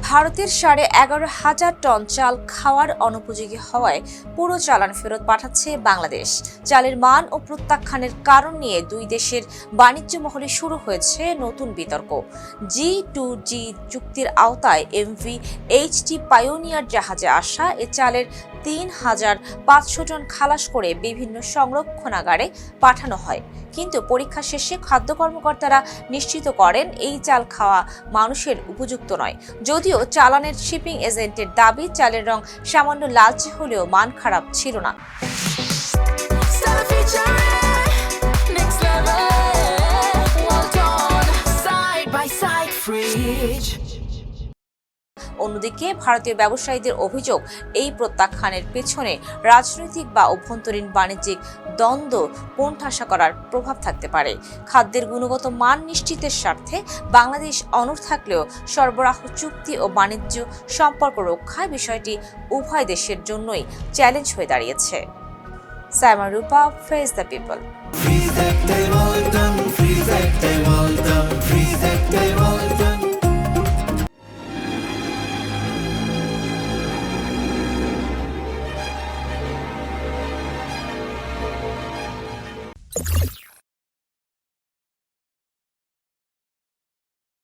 ভারতের 11,500 টন চাল খাওয়ার অনুপযোগী হওয়ায় পুরো চালান ফেরত পাঠাচ্ছে বাংলাদেশ। চালের মান ও প্রত্যাখ্যানের কারণ নিয়ে দুই দেশের বাণিজ্য মহলে শুরু হয়েছে নতুন বিতর্ক। G2G চুক্তির আওতায় এমভি এইচটি পায়োনিয়ার জাহাজে আসা এ চালের 3,500 টন খালাস করে বিভিন্ন সংরক্ষণাগারে পাঠানো হয়, কিন্তু পরীক্ষা শেষে খাদ্য কর্মকর্তারা নিশ্চিত করেন এই চাল খাওয়া মানুষের উপযুক্ত নয়। যদিও চালানের শিপিং এজেন্টের দাবি, চালের রং সামান্য লালচে হলেও মান খারাপ ছিল না। অন্যদিকে ভারতীয় ব্যবসায়ীদের অভিযোগ, এই প্রত্যাখ্যানের পেছনে রাজনৈতিক বা অভ্যন্তরীণ বাণিজ্যিক দ্বন্দ্ব কোণঠাসা করার প্রভাব থাকতে পারে। খাদ্যের গুণগত মান নিশ্চিতের স্বার্থে বাংলাদেশ অনড় থাকলেও সরবরাহ চুক্তি ও বাণিজ্য সম্পর্ক রক্ষায় বিষয়টি উভয় দেশের জন্যই চ্যালেঞ্জ হয়ে দাঁড়িয়েছে। সাইমা রূপা, ফেস দ্য পিপল।